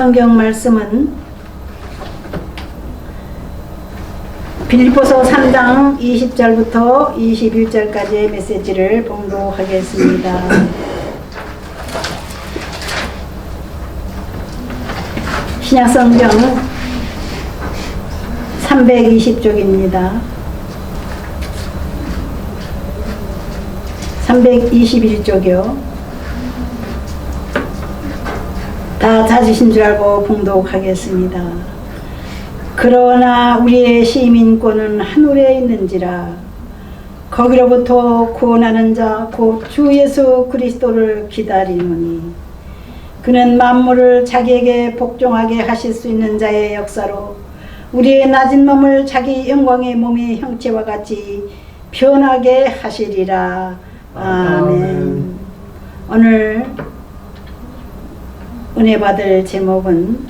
성경 말씀은 빌립보서 3장 20절부터 21절까지의 메시지를 봉독하겠습니다. 신약성경 320쪽입니다. 321쪽이요. 다 찾으신 줄 알고 봉독하겠습니다. 그러나 우리의 시민권은 하늘에 있는지라 거기로부터 구원하는 자 곧 주 예수 그리스도를 기다리노니 그는 만물을 자기에게 복종하게 하실 수 있는 자의 역사로 우리의 낮은 몸을 자기 영광의 몸의 형체와 같이 변하게 하시리라. 아멘. 오늘 은혜 받을 제목은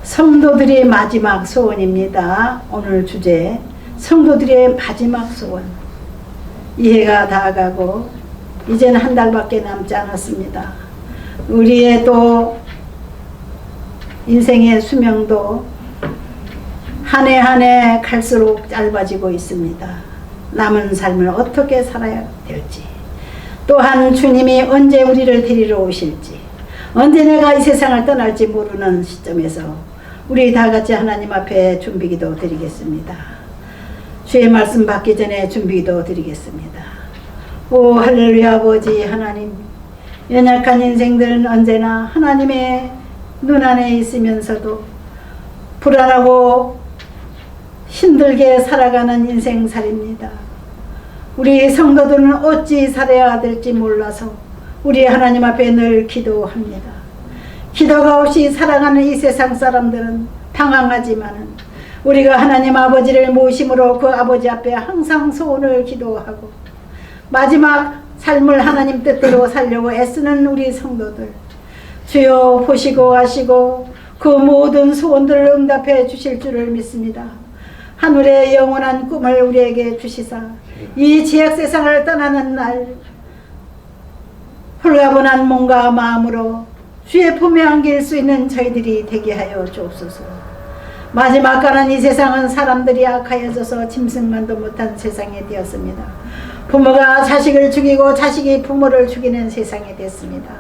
성도들의 마지막 소원입니다. 오늘 주제 성도들의 마지막 소원. 이해가 다가가고 이제는 한 달밖에 남지 않았습니다. 우리의 또 인생의 수명도 한 해 한 해 갈수록 짧아지고 있습니다. 남은 삶을 어떻게 살아야 될지, 또한 주님이 언제 우리를 데리러 오실지, 언제 내가 이 세상을 떠날지 모르는 시점에서 우리 다 같이 하나님 앞에 준비기도 드리겠습니다. 주의 말씀 받기 전에 준비기도 드리겠습니다. 오 할렐루야. 아버지 하나님, 연약한 인생들은 언제나 하나님의 눈 안에 있으면서도 불안하고 힘들게 살아가는 인생살입니다. 우리 성도들은 어찌 살아야 될지 몰라서 우리 하나님 앞에 늘 기도합니다. 기도가 없이 살아가는 이 세상 사람들은 당황하지만은 우리가 하나님 아버지를 모심으로 그 아버지 앞에 항상 소원을 기도하고 마지막 삶을 하나님 뜻대로 살려고 애쓰는 우리 성도들, 주여 보시고 아시고 그 모든 소원들을 응답해 주실 줄을 믿습니다. 하늘의 영원한 꿈을 우리에게 주시사 이 죄악 세상을 떠나는 날 홀가분한 몸과 마음으로 주의 품에 안길 수 있는 저희들이 되게 하여 주옵소서. 마지막 가는 이 세상은 사람들이 악하여져서 짐승만도 못한 세상이 되었습니다. 부모가 자식을 죽이고 자식이 부모를 죽이는 세상이 됐습니다.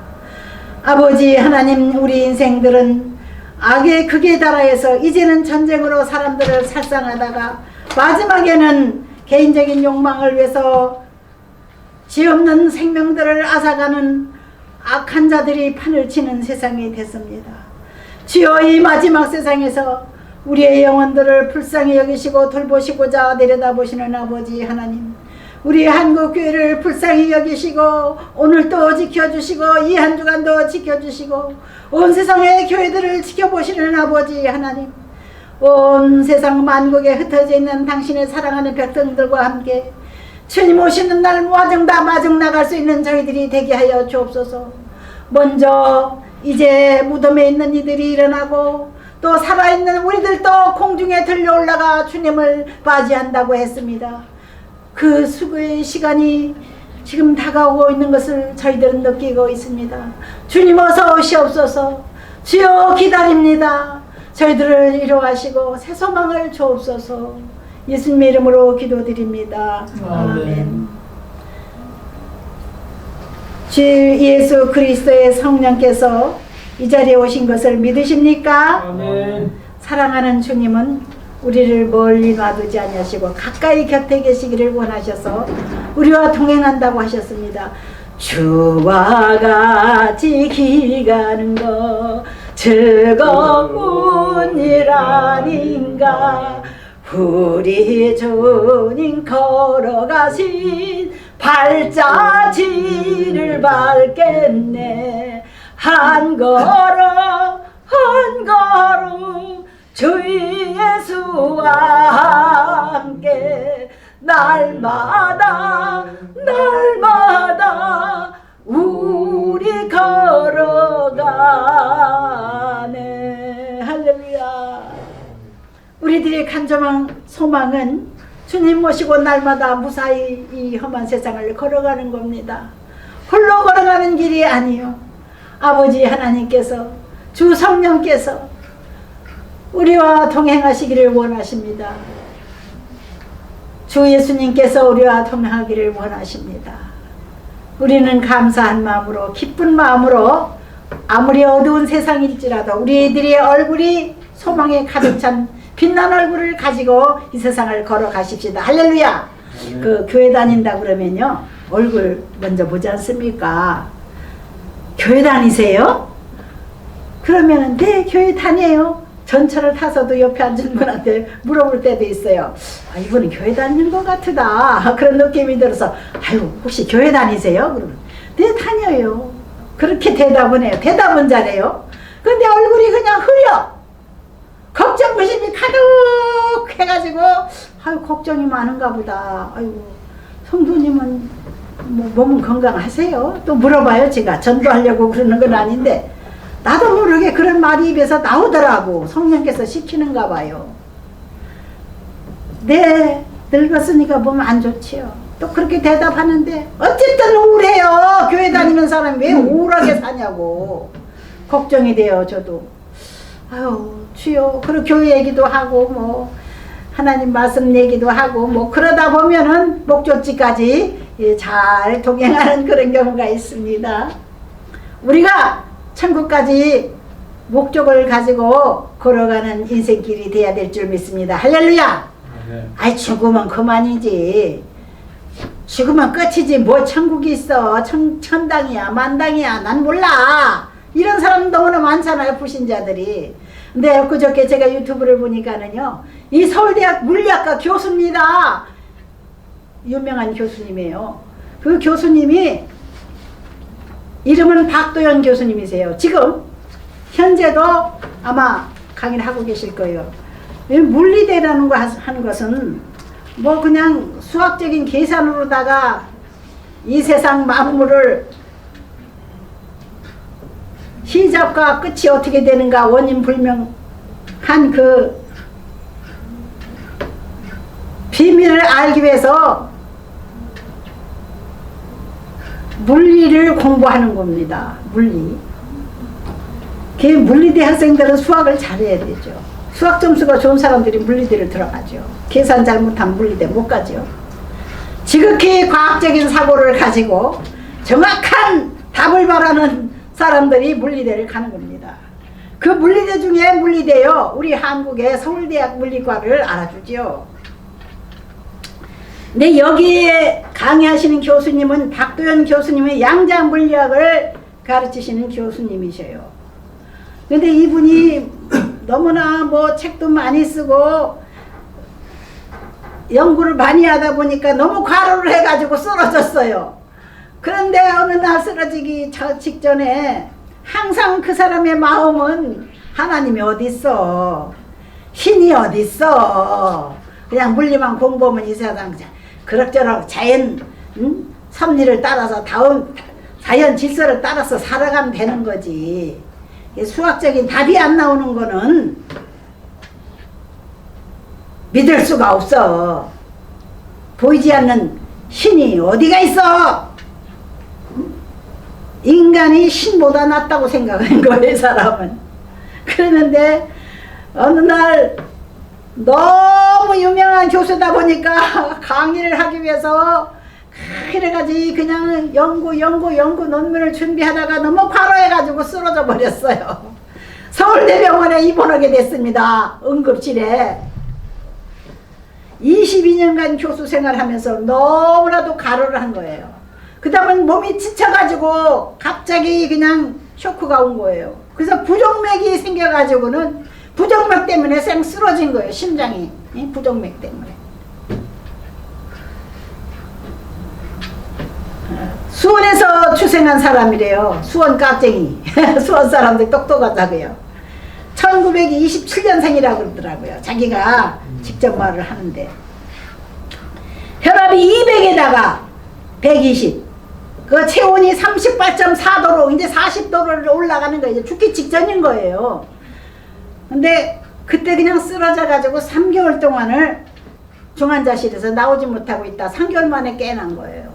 아버지 하나님, 우리 인생들은 악의 극에 달하여서 이제는 전쟁으로 사람들을 살상하다가 마지막에는 개인적인 욕망을 위해서 지 없는 생명들을 앗아가는 악한 자들이 판을 치는 세상이 됐습니다. 주여, 이 마지막 세상에서 우리의 영혼들을 불쌍히 여기시고 돌보시고자 내려다보시는 아버지 하나님, 우리 한국교회를 불쌍히 여기시고 오늘도 지켜주시고 이 한 주간도 지켜주시고 온 세상의 교회들을 지켜보시는 아버지 하나님, 온 세상 만국에 흩어져 있는 당신의 사랑하는 백성들과 함께 주님 오시는 날 마중 나갈 수 있는 저희들이 되게 하여 주옵소서. 먼저 이제 무덤에 있는 이들이 일어나고 또 살아있는 우리들도 공중에 들려 올라가 주님을 맞이한다고 했습니다. 그 수고의 시간이 지금 다가오고 있는 것을 저희들은 느끼고 있습니다. 주님 어서 오시옵소서. 주여 기다립니다. 저희들을 이루하시고 새 소망을 주옵소서. 예수님의 이름으로 기도드립니다. 아멘. 주 예수 그리스도의 성령께서 이 자리에 오신 것을 믿으십니까? 아멘. 사랑하는 주님은 우리를 멀리 놔두지 아니하시고 가까이 곁에 계시기를 원하셔서 우리와 동행한다고 하셨습니다. 주와 같이 길가는 것 즐거운 일 아닌가. 우리 주님 걸어가신 발자취를 밟겠네. 한 걸음 한 걸음 주 예수와 함께 날마다 우리 걸어가네. 할렐루야. 우리들의 간절한 소망은 주님 모시고 날마다 무사히 이 험한 세상을 걸어가는 겁니다. 홀로 걸어가는 길이 아니요, 아버지 하나님께서 주 성령께서 우리와 동행하시기를 원하십니다. 주 예수님께서 우리와 동행하기를 원하십니다. 우리는 감사한 마음으로, 기쁜 마음으로, 아무리 어두운 세상일지라도 우리들의 얼굴이 소망에 가득 찬 빛난 얼굴을 가지고 이 세상을 걸어가십시다. 할렐루야. 그 교회 다닌다 그러면요, 얼굴 먼저 보지 않습니까? 교회 다니세요? 그러면은 네, 교회 다녀요. 전철을 타서도 옆에 앉은 분한테 물어볼 때도 있어요. 아, 이분은 교회 다니는 것 같으다. 그런 느낌이 들어서, 아유, 혹시 교회 다니세요? 그러면 네, 다녀요. 그렇게 대답은 해요. 대답은 잘해요. 근데 얼굴이 그냥 흐려. 걱정 의심이 가득 해가지고, 아유, 걱정이 많은가 보다. 아이고, 성도님은 뭐 몸은 건강하세요? 또 물어봐요. 제가 전도하려고 그러는 건 아닌데, 나도 모르게 그런 말이 입에서 나오더라고. 성령께서 시키는가 봐요. 네, 늙었으니까 몸 안 좋지요. 또 그렇게 대답하는데, 어쨌든 우울해요. 교회 다니는 사람이 왜 우울하게 사냐고 걱정이 돼요. 저도 아유, 주여. 그리고 교회 얘기도 하고 뭐 하나님 말씀 얘기도 하고 뭐 그러다 보면은 목적지까지 잘 동행하는 그런 경우가 있습니다. 우리가 천국까지 목적을 가지고 걸어가는 인생길이 돼야 될 줄 믿습니다. 할렐루야. 아이, 죽으면 그만이지. 죽으면 끝이지. 뭐 천국이 있어. 천당이야 만당이야 난 몰라. 이런 사람 너무나 많잖아요, 불신자들이. 근데 엊그저께 제가 유튜브를 보니까는요, 이 서울대학 물리학과 교수입니다. 유명한 교수님이에요. 그 교수님이 이름은 박도연 교수님이세요. 지금 현재도 아마 강의를 하고 계실 거예요. 물리대라는 거 하는 것은 뭐 그냥 수학적인 계산으로다가 이 세상 만물을 시작과 끝이 어떻게 되는가 원인 불명한 그 비밀을 알기 위해서 물리를 공부하는 겁니다. 물리. 그 물리대 학생들은 수학을 잘해야 되죠. 수학 점수가 좋은 사람들이 물리대를 들어가죠. 계산 잘못하면 물리대 못 가죠. 지극히 과학적인 사고를 가지고 정확한 답을 말하는 사람들이 물리대를 가는 겁니다. 그 물리대 중에 물리대요, 우리 한국의 서울대학 물리과를 알아주죠. 근데 여기에 강의하시는 교수님은 박도연 교수님의 양자물리학을 가르치시는 교수님이셔요. 근데 이분이 너무나 뭐 책도 많이 쓰고 연구를 많이 하다 보니까 너무 과로를 해가지고 쓰러졌어요. 그런데 어느 날 쓰러지기 직전에 항상 그 사람의 마음은 하나님이 어딨어, 신이 어딨어, 그냥 물리만 공부하면 이 세상 그럭저럭 자연 섭리를 따라서 자연 질서를 따라서 살아가면 되는 거지. 수학적인 답이 안 나오는 거는 믿을 수가 없어. 보이지 않는 신이 어디가 있어? 인간이 신보다 낫다고 생각하는 거예요, 사람은. 그러는데 어느 날 너무 유명한 교수다 보니까 강의를 하기 위해서 그래가지고 그냥 연구 논문을 준비하다가 너무 과로해가지고 쓰러져 버렸어요. 서울대병원에 입원하게 됐습니다. 응급실에. 22년간 교수 생활하면서 너무나도 과로를 한 거예요. 그 다음은 몸이 지쳐가지고 갑자기 그냥 쇼크가 온 거예요. 그래서 부정맥이 생겨가지고는 부정맥 때문에 생 쓰러진 거예요. 심장이. 부정맥 때문에. 수원에서 출생한 사람이래요. 수원 깍쟁이. 수원 사람들 똑똑하다고요. 1927년생이라고 그러더라고요. 자기가 직접 말을 하는데. 혈압이 200에다가 120. 그 체온이 38.4도로 이제 40도를 올라가는 거예요. 이제 죽기 직전인 거예요. 근데 그때 그냥 쓰러져 가지고 3개월 동안을 중환자실에서 나오지 못하고 있다. 3개월 만에 깨어난 거예요.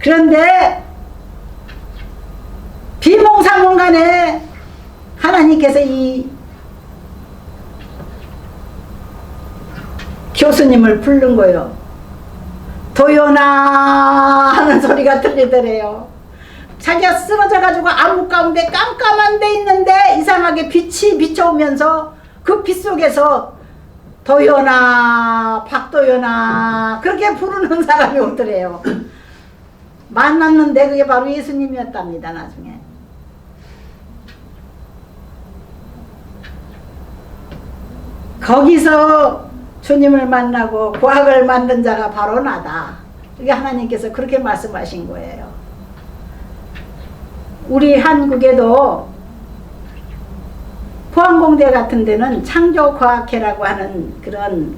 그런데 비몽사몽 순간에 하나님께서 이 교수님을 부른 거예요. 도연아 하는 소리가 들리더래요. 자기가 쓰러져 가지고 암흑 가운데 깜깜한 데 있는데 이상하게 빛이 비춰오면서 그 빛 속에서 도연아 박도연아 그렇게 부르는 사람이 오더래요. 만났는데 그게 바로 예수님이었답니다. 나중에 거기서 주님을 만나고 구약을 만든 자가 바로 나다. 이게 하나님께서 그렇게 말씀하신 거예요. 우리 한국에도 포항공대 같은 데는 창조과학회라고 하는 그런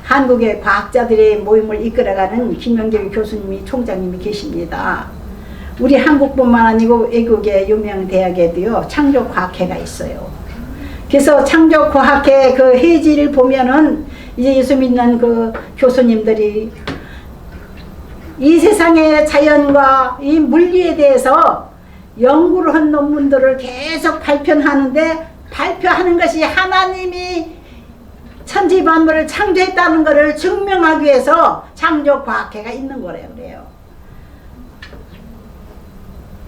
한국의 과학자들의 모임을 이끌어가는 김영길 교수님이 총장님이 계십니다. 우리 한국뿐만 아니고 외국의 유명 대학에도요 창조과학회가 있어요. 그래서 창조과학회 그 회지를 보면은 이제 예수 믿는 그 교수님들이 이 세상의 자연과 이 물리에 대해서 연구를 한 논문들을 계속 발표하는데 발표하는 것이 하나님이 천지 만물을 창조했다는 것을 증명하기 위해서 창조과학회가 있는 거래요. 그래요.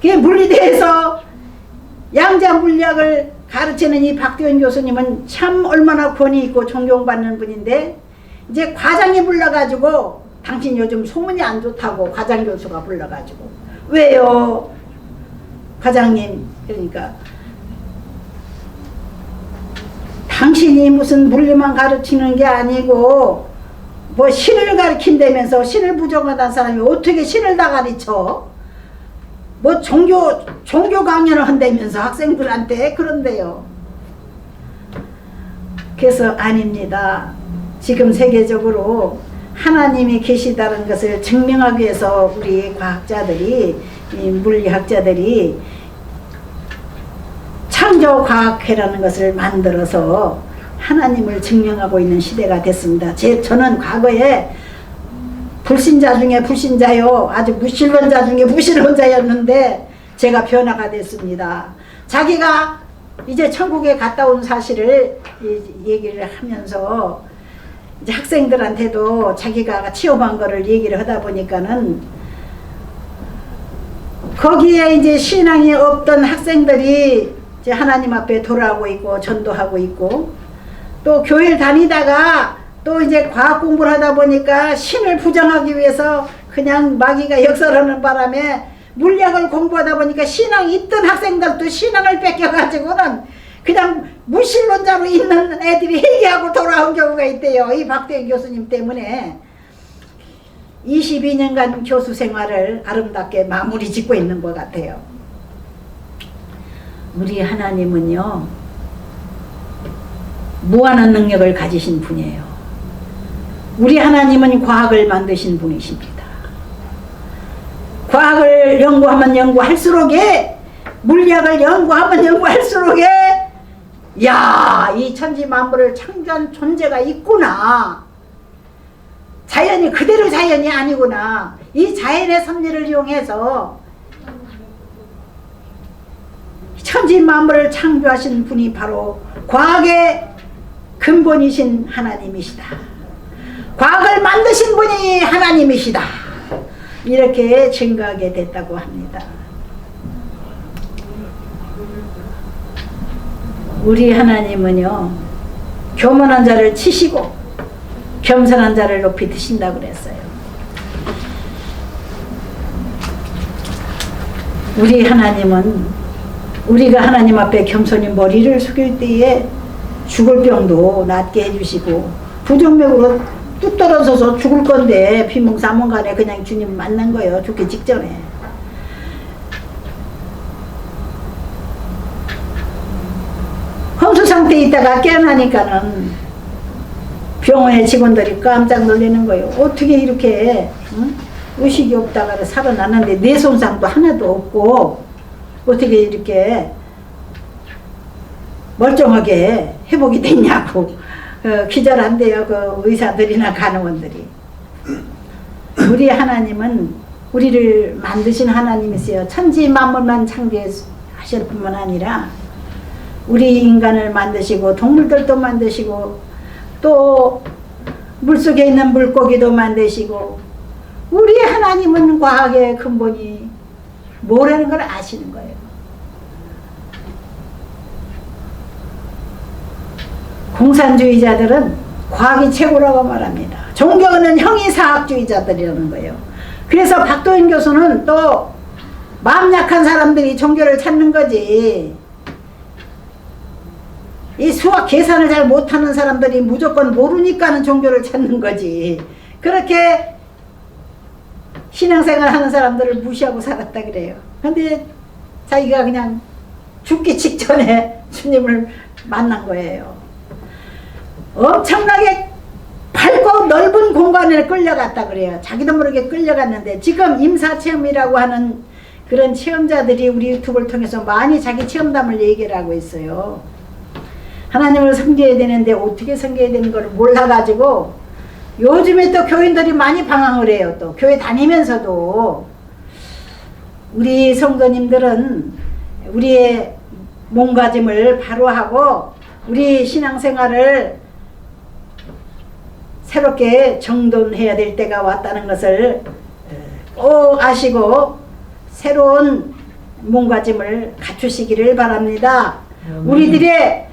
그 물리대에서 양자 물리학을 가르치는 이 박도연 교수님은 참 얼마나 권위 있고 존경받는 분인데 이제 과장이 불러가지고 당신 요즘 소문이 안 좋다고 과장 교수가 불러가지고 왜요? 과장님 그러니까 당신이 무슨 물리만 가르치는 게 아니고 뭐 신을 가르친다면서 신을 부정하다는 사람이 어떻게 신을 다 가르쳐? 뭐 종교 강연을 한다면서 학생들한테 그런데요. 그래서 아닙니다. 지금 세계적으로 하나님이 계시다는 것을 증명하기 위해서 우리 과학자들이 이 물리학자들이 창조과학회라는 것을 만들어서 하나님을 증명하고 있는 시대가 됐습니다. 저는 과거에 불신자 중에 불신자요 아주 무신론자 중에 무신론자였는데 제가 변화가 됐습니다. 자기가 이제 천국에 갔다 온 사실을 얘기를 하면서 이제 학생들한테도 자기가 체험한 거를 얘기를 하다 보니까는 거기에 이제 신앙이 없던 학생들이 이제 하나님 앞에 돌아오고 있고 전도하고 있고 또 교회를 다니다가 또 이제 과학 공부를 하다 보니까 신을 부정하기 위해서 그냥 마귀가 역설하는 바람에 물리학을 공부하다 보니까 신앙이 있던 학생들도 신앙을 뺏겨가지고는 그냥 무신론자로 있는 애들이 회개하고 돌아온 경우가 있대요. 이 박도연 교수님 때문에 22년간 교수 생활을 아름답게 마무리 짓고 있는 것 같아요. 우리 하나님은요 무한한 능력을 가지신 분이에요. 우리 하나님은 과학을 만드신 분이십니다. 과학을 연구하면 연구할수록에 물리학을 연구하면 연구할수록에 야, 이 천지 만물을 창조한 존재가 있구나. 자연이 그대로 자연이 아니구나. 이 자연의 섭리를 이용해서 천지 만물을 창조하신 분이 바로 과학의 근본이신 하나님이시다. 과학을 만드신 분이 하나님이시다. 이렇게 증거하게 됐다고 합니다. 우리 하나님은요 교만한 자를 치시고 겸손한 자를 높이 드신다고 그랬어요. 우리 하나님은 우리가 하나님 앞에 겸손히 머리를 숙일 때에 죽을 병도 낫게 해주시고 부정맥으로 뚝 떨어져서 죽을 건데 비몽사몽간에 그냥 주님 만난 거예요. 죽기 직전에. 험수 상태에 있다가 깨어나니까는 병원의 직원들이 깜짝 놀라는 거예요. 어떻게 이렇게 의식이 없다가 살아났는데 뇌 손상도 하나도 없고 어떻게 이렇게 멀쩡하게 회복이 됐냐고 기절한대요. 그 의사들이나 간호원들이. 우리 하나님은 우리를 만드신 하나님이세요. 천지 만물만 창조하신 하실 뿐만 아니라 우리 인간을 만드시고 동물들도 만드시고 또 물속에 있는 물고기도 만드시고 우리 하나님은 과학의 근본이 뭐라는 걸 아시는 거예요. 공산주의자들은 과학이 최고라고 말합니다. 종교는 형이사학주의자들이라는 거예요. 그래서 박도인 교수는 또 마음 약한 사람들이 종교를 찾는 거지, 이 수학 계산을 잘 못하는 사람들이 무조건 모르니까는 종교를 찾는 거지, 그렇게 신앙생활 하는 사람들을 무시하고 살았다 그래요. 근데 자기가 그냥 죽기 직전에 주님을 만난 거예요. 엄청나게 밝고 넓은 공간에 끌려갔다 그래요. 자기도 모르게 끌려갔는데 지금 임사체험이라고 하는 그런 체험자들이 우리 유튜브를 통해서 많이 자기 체험담을 얘기를 하고 있어요. 하나님을 섬겨야 되는데 어떻게 섬겨야 되는 걸 몰라가지고 요즘에 또 교인들이 많이 방황을 해요. 또 교회 다니면서도 우리 성도님들은 우리의 몸가짐을 바로 하고 우리 신앙생활을 새롭게 정돈해야 될 때가 왔다는 것을 꼭 아시고 새로운 몸가짐을 갖추시기를 바랍니다. 우리들의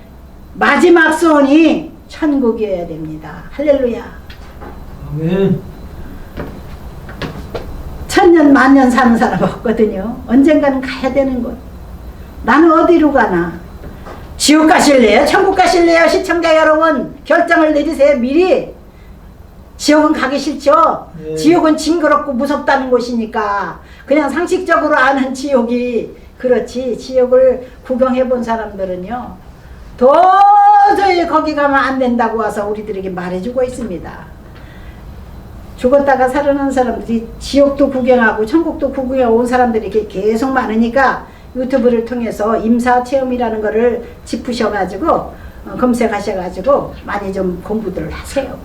마지막 소원이 천국이어야 됩니다. 할렐루야. 아멘. 천년 만년 사는 사람 없거든요. 언젠가는 가야 되는 곳. 나는 어디로 가나? 지옥 가실래요? 천국 가실래요? 시청자 여러분 결정을 내리세요. 미리. 지옥은 가기 싫죠? 네. 지옥은 징그럽고 무섭다는 곳이니까 그냥 상식적으로 아는 지옥이 그렇지, 지옥을 구경해 본 사람들은요 도저히 거기 가면 안 된다고 와서 우리들에게 말해주고 있습니다. 죽었다가 살아난 사람들이 지옥도 구경하고 천국도 구경해 온 사람들이 계속 많으니까 유튜브를 통해서 임사체험이라는 거를 짚으셔가지고 검색하셔가지고 많이 좀 공부들을 하세요.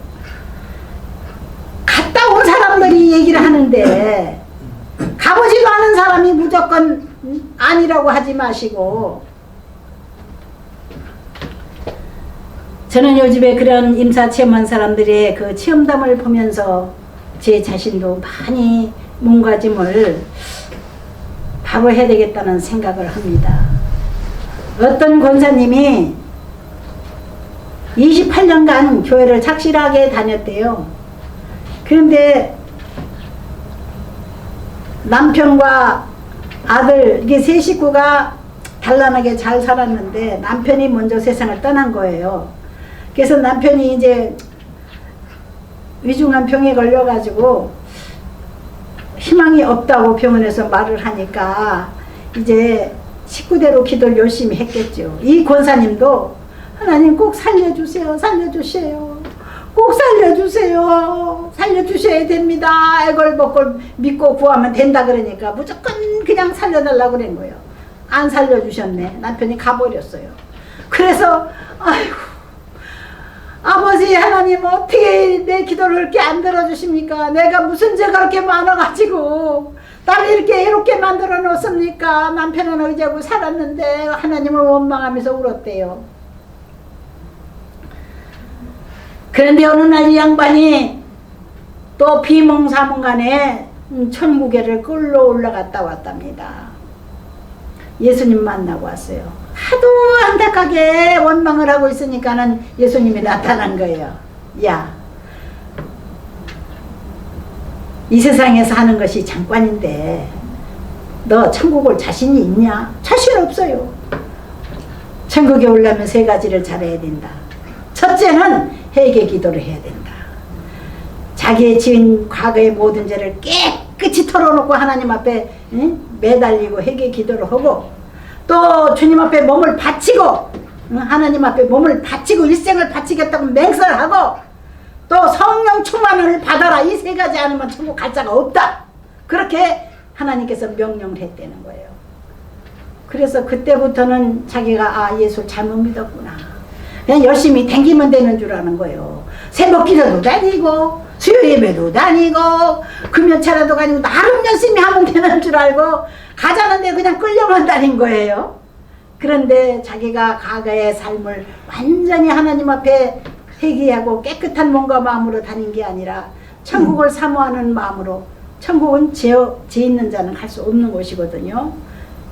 갔다 온 사람들이 얘기를 하는데 가보지도 않은 사람이 무조건 아니라고 하지 마시고, 저는 요즘에 그런 임사체험한 사람들의 그 체험담을 보면서 제 자신도 많이 몸가짐을 바로 해야 되겠다는 생각을 합니다. 어떤 권사님이 28년간 교회를 착실하게 다녔대요. 그런데 남편과 아들, 이게 세 식구가 단란하게 잘 살았는데 남편이 먼저 세상을 떠난 거예요. 그래서 남편이 이제 위중한 병에 걸려가지고 희망이 없다고 병원에서 말을 하니까 이제 식구대로 기도를 열심히 했겠죠. 이 권사님도 하나님 꼭 살려주세요, 살려주세요, 꼭 살려주세요, 살려주셔야 됩니다. 애걸복걸 믿고 구하면 된다 그러니까 무조건 그냥 살려달라고 그런 거예요. 안 살려주셨네. 남편이 가버렸어요. 그래서 아이고, 아버지 하나님 어떻게 내 기도를 이렇게 안 들어주십니까? 내가 무슨 죄가 그렇게 많아가지고 나를 이렇게 애롭게 만들어 놓습니까? 남편은 의지하고 살았는데 하나님을 원망하면서 울었대요. 그런데 어느 날 이 양반이 또 비몽사몽간에 천국에를 끌러 올라갔다 왔답니다. 예수님 만나고 왔어요. 하도 안타깝게 원망을 하고 있으니까는 예수님이 나타난 거예요. 야, 이 세상에서 하는 것이 잠깐인데 너 천국 올 자신이 있냐? 자신 없어요. 천국에 오려면 세 가지를 잘해야 된다. 첫째는 회개 기도를 해야 된다. 자기의 지은 과거의 모든 죄를 깨끗이 털어놓고 하나님 앞에 매달리고 회개 기도를 하고, 또 주님 앞에 몸을 바치고 하나님 앞에 몸을 바치고 일생을 바치겠다고 맹설하고, 또 성령 충만을 받아라. 이 세 가지 아니면 천국 갈 자가 없다. 그렇게 하나님께서 명령을 했다는 거예요. 그래서 그때부터는 자기가 아, 예수를 잘못 믿었구나. 그냥 열심히 댕기면 되는 줄 아는 거예요. 새벽 기도도 다니고 수요 예배도 다니고 금연차라도 다니고 나름 열심히 하면 되는 줄 알고 가자는데 그냥 끌려만 다닌 거예요. 그런데 자기가 과거의 삶을 완전히 하나님 앞에 회개하고 깨끗한 몸과 마음으로 다닌 게 아니라 천국을 사모하는 마음으로, 천국은 죄 있는 자는 갈 수 없는 곳이거든요.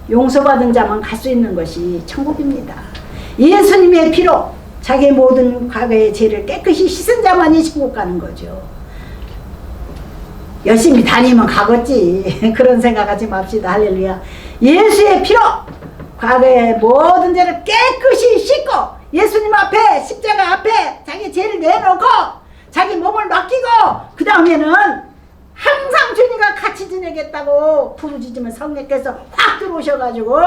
용서받은 자만 갈 수 있는 것이 천국입니다. 예수님의 피로 자기의 모든 과거의 죄를 깨끗이 씻은 자만이 천국 가는 거죠. 열심히 다니면 가겠지. 그런 생각하지 맙시다. 할렐루야. 예수의 피로 과거의 모든 죄를 깨끗이 씻고 예수님 앞에, 십자가 앞에 자기 죄를 내놓고 자기 몸을 맡기고 그 다음에는 항상 주님과 같이 지내겠다고 부르짖으면 성령께서 확 들어오셔가지고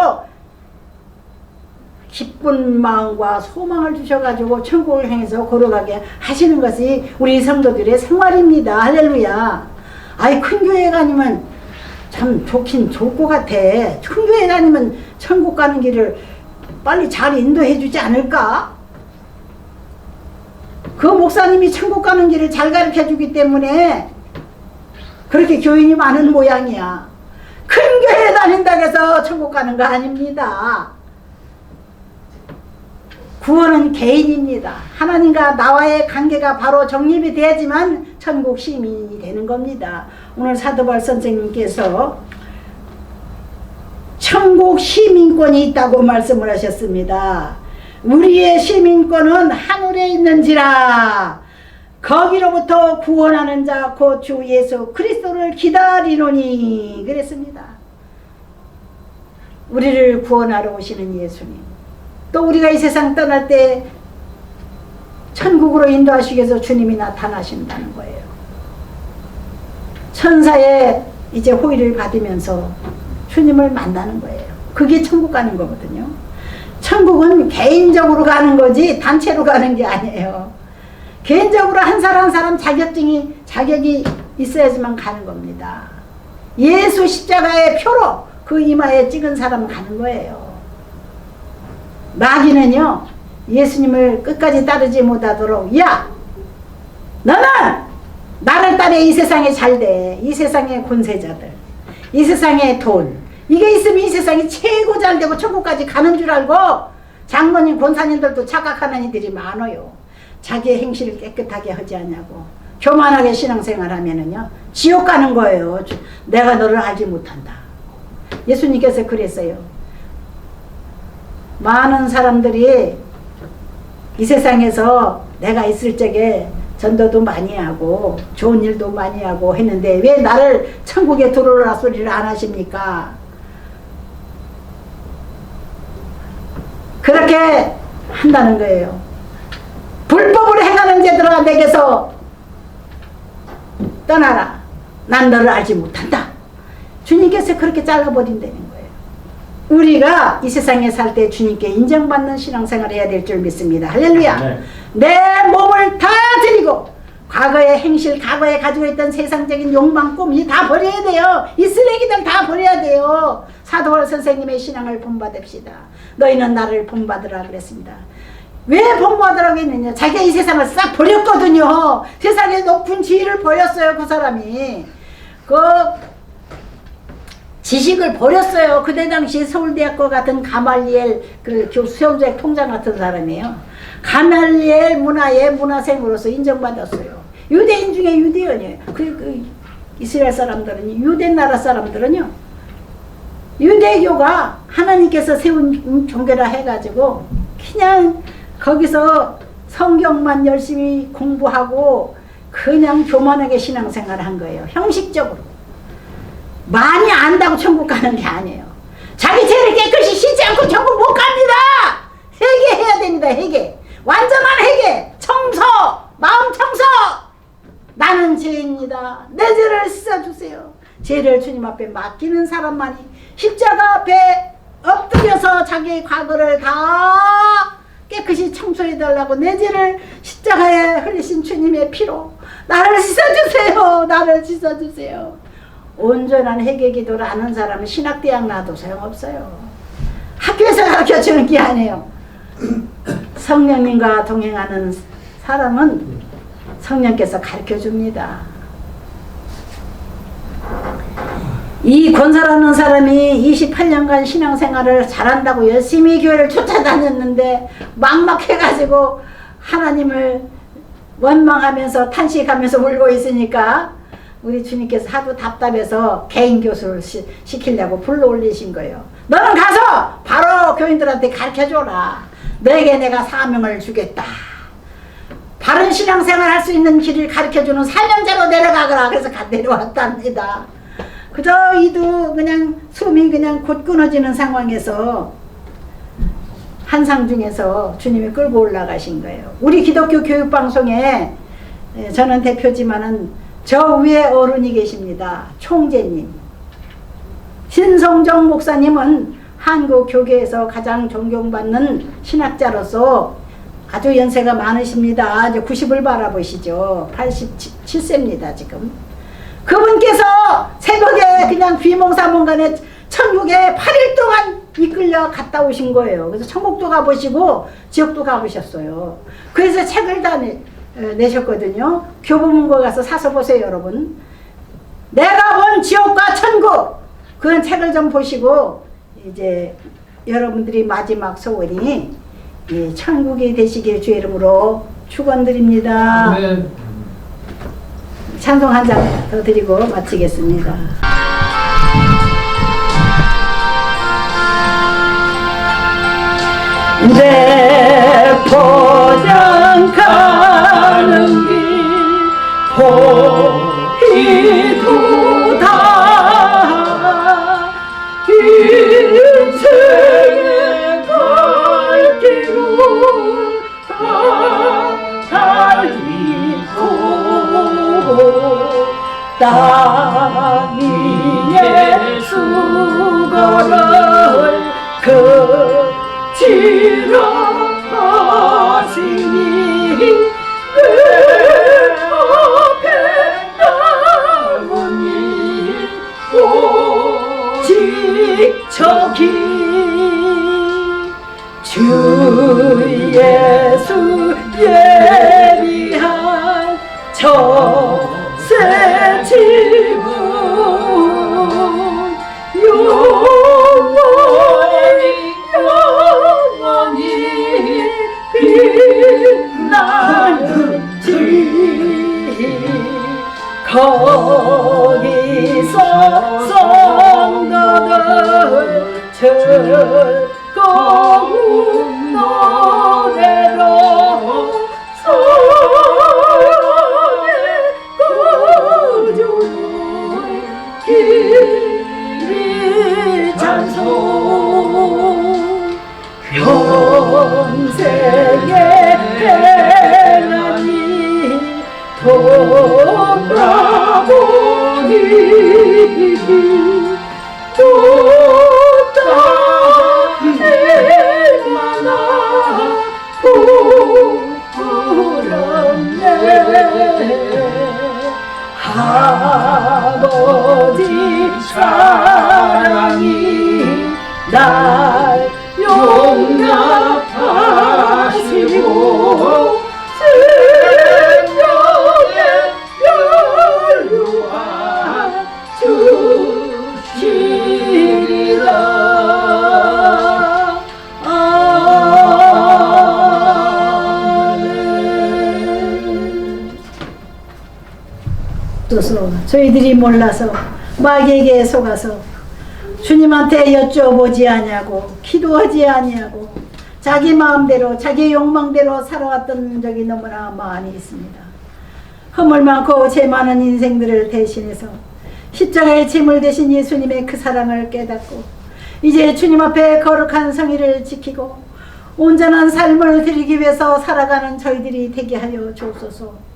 기쁜 마음과 소망을 주셔가지고 천국을 향해서 걸어가게 하시는 것이 우리 성도들의 생활입니다. 할렐루야. 아이, 큰 교회 다니면 참 좋긴 좋을 것 같아. 큰 교회 다니면 천국 가는 길을 빨리 잘 인도해 주지 않을까? 그 목사님이 천국 가는 길을 잘 가르쳐 주기 때문에 그렇게 교인이 많은 모양이야. 큰 교회 다닌다고 해서 천국 가는 거 아닙니다. 구원은 개인입니다. 하나님과 나와의 관계가 바로 정립이 돼야지만 천국 시민이 되는 겁니다. 오늘 사도바울 선생님께서 천국 시민권이 있다고 말씀을 하셨습니다. 우리의 시민권은 하늘에 있는지라 거기로부터 구원하는 자 곧 주 예수 그리스도를 기다리노니 그랬습니다. 우리를 구원하러 오시는 예수님, 또 우리가 이 세상 떠날 때 천국으로 인도하시기 위해서 주님이 나타나신다는 거예요. 천사의 이제 호의를 받으면서 주님을 만나는 거예요. 그게 천국 가는 거거든요. 천국은 개인적으로 가는 거지 단체로 가는 게 아니에요. 개인적으로 한 사람 한 사람 자격이 있어야지만 가는 겁니다. 예수 십자가의 표로 그 이마에 찍은 사람은 가는 거예요. 마귀는요, 예수님을 끝까지 따르지 못하도록, 야, 너는 나를 따라 이 세상에 잘돼. 이 세상의 권세자들, 이 세상의 돈, 이게 있으면 이 세상이 최고 잘되고 천국까지 가는 줄 알고 장로님, 권사님들도 착각하는 이들이 많아요. 자기의 행실을 깨끗하게 하지 않냐고 교만하게 신앙생활 하면은요 지옥 가는 거예요. 내가 너를 알지 못한다. 예수님께서 그랬어요. 많은 사람들이 이 세상에서 내가 있을 적에 전도도 많이 하고 좋은 일도 많이 하고 했는데 왜 나를 천국에 들어오라 소리를 안 하십니까? 그렇게 한다는 거예요. 불법으로 행하는 자들아 내게서 떠나라. 난 너를 알지 못한다. 주님께서 그렇게 잘라버린다는 거예요. 우리가 이 세상에 살 때 주님께 인정받는 신앙생활을 해야 될 줄 믿습니다. 할렐루야. 네. 내 몸을 다 드리고 과거의 행실, 과거에 가지고 있던 세상적인 욕망, 꿈 이 다 버려야 돼요. 이 쓰레기들 다 버려야 돼요. 사도바울 선생님의 신앙을 본받읍시다. 너희는 나를 본받으라 그랬습니다. 왜 본받으라고 했느냐? 자기가 이 세상을 싹 버렸거든요. 세상에 높은 지위를 버렸어요. 그 사람이 그 지식을 버렸어요. 그때 당시 서울대학교 같은 가말리엘 그 수영조약 통장 같은 사람이에요. 가말리엘 문화의 문화생으로서 인정받았어요. 유대인 중에 유대인이에요. 그 이스라엘 사람들은, 유대 나라 사람들은요, 유대교가 하나님께서 세운 종교라 해가지고 그냥 거기서 성경만 열심히 공부하고 그냥 교만하게 신앙생활을 한 거예요. 형식적으로. 많이 안다고 천국 가는 게 아니에요. 자기 죄를 깨끗이 씻지 않고 천국 못 갑니다. 회개해야 됩니다. 회개. 완전한 회개. 청소. 마음 청소. 나는 죄입니다. 내 죄를 씻어주세요. 죄를 주님 앞에 맡기는 사람만이 십자가 앞에 엎드려서 자기의 과거를 다 깨끗이 청소해달라고 내 죄를 십자가에 흘리신 주님의 피로 나를 씻어주세요. 나를 씻어주세요. 온전한 회개 기도를 아는 사람은 신학대학 나도 소용없어요. 학교에서 가르쳐주는 게 아니에요. 성령님과 동행하는 사람은 성령께서 가르쳐줍니다. 이 권사라는 사람이 28년간 신앙생활을 잘한다고 열심히 교회를 쫓아다녔는데 막막해가지고 하나님을 원망하면서 탄식하면서 울고 있으니까 우리 주님께서 하도 답답해서 개인 교수를 시키려고 불러 올리신 거예요. 너는 가서 바로 교인들한테 가르쳐줘라. 너에게 내가 사명을 주겠다. 바른 신앙생활 할 수 있는 길을 가르쳐주는 사명자로 내려가거라. 그래서 내려왔답니다. 그저 이도 그냥 숨이 그냥 곧 끊어지는 상황에서 한상 중에서 주님이 끌고 올라가신 거예요. 우리 기독교 교육방송에 저는 대표지만은 저 위에 어른이 계십니다. 총재님. 신성정 목사님은 한국 교계에서 가장 존경받는 신학자로서 아주 연세가 많으십니다. 이제 90을 바라보시죠. 87세입니다, 지금. 그분께서 새벽에 그냥 귀몽사몽간에 천국에 8일 동안 이끌려 갔다 오신 거예요. 그래서 천국도 가보시고 지옥도 가보셨어요. 그래서 책을 다 내셨거든요. 교보문고 가서 사서 보세요, 여러분. 내가 본 지옥과 천국, 그런 책을 좀 보시고 이제 여러분들이 마지막 소원이 천국이 되시길 주의 이름으로 축원드립니다. 아멘. 찬송 한 장 더 드리고 마치겠습니다. 내 포장 가는 길 보이도다 인생의 갈길로 달리고 땅 위에 수고를 그치러 하시니 내 앞에 남은 일 오직 저기 주 예수 예비한 새 집은 영원히 빛나는지 거기서 성도들 즐거운 노래로 길이 찬송 평생의 행한 일 돌아보니 또 얼마나 부끄럽네 아버지 사랑이 날 용납하시고 생명의 연루와 주시리라. 또서 저희들이 몰라서 마귀에게 속아서 주님한테 여쭤보지 아니하고 기도하지 아니하고 자기 마음대로 자기 욕망대로 살아왔던 적이 너무나 많이 있습니다. 허물 많고 죄 많은 인생들을 대신해서 십자가의 짐을 대신 예수님의 그 사랑을 깨닫고 이제 주님 앞에 거룩한 성의를 지키고 온전한 삶을 드리기 위해서 살아가는 저희들이 되게 하여 주옵소서.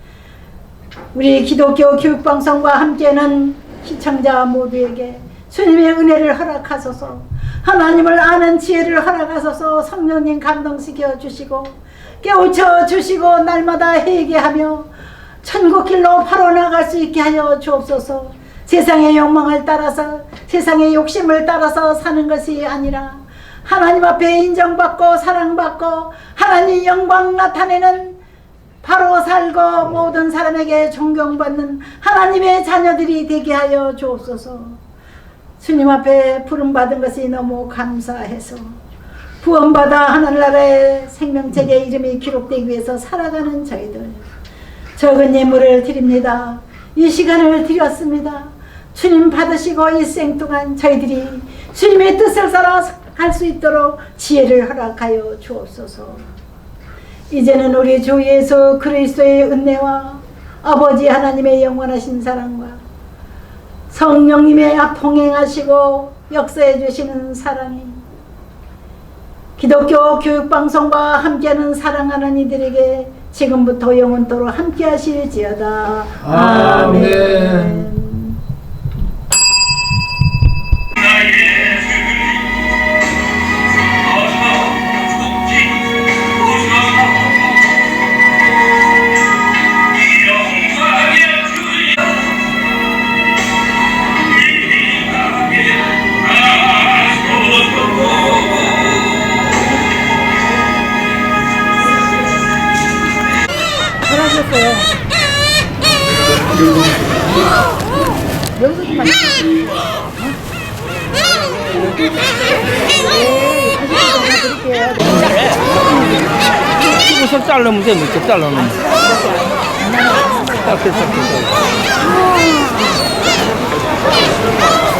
우리 기독교 교육방송과 함께하는 시청자 모두에게 주님의 은혜를 허락하소서. 하나님을 아는 지혜를 허락하소서. 성령님 감동시켜 주시고 깨우쳐 주시고 날마다 회개하며 천국 길로 바로 나갈 수 있게 하여 주옵소서. 세상의 욕망을 따라서 세상의 욕심을 따라서 사는 것이 아니라 하나님 앞에 인정받고 사랑받고 하나님 영광 나타내는 바로 살고 모든 사람에게 존경받는 하나님의 자녀들이 되게 하여 주옵소서. 주님 앞에 부름받은 것이 너무 감사해서 구원받아 하늘나라의 생명책에 이름이 기록되기 위해서 살아가는 저희들 적은 예물을 드립니다. 이 시간을 드렸습니다. 주님 받으시고 일생 동안 저희들이 주님의 뜻을 살아갈 수 있도록 지혜를 허락하여 주옵소서. 이제는 우리 주 예수 그리스도의 은혜와 아버지 하나님의 영원하신 사랑과 성령님의 동행하시고 역사해 주시는 사랑이 기독교 교육방송과 함께하는 사랑하는 이들에게 지금부터 영원토록 함께 하실지어다. 아멘. 우선 자르면 돼, 이렇게 자르면. 딱 됐어.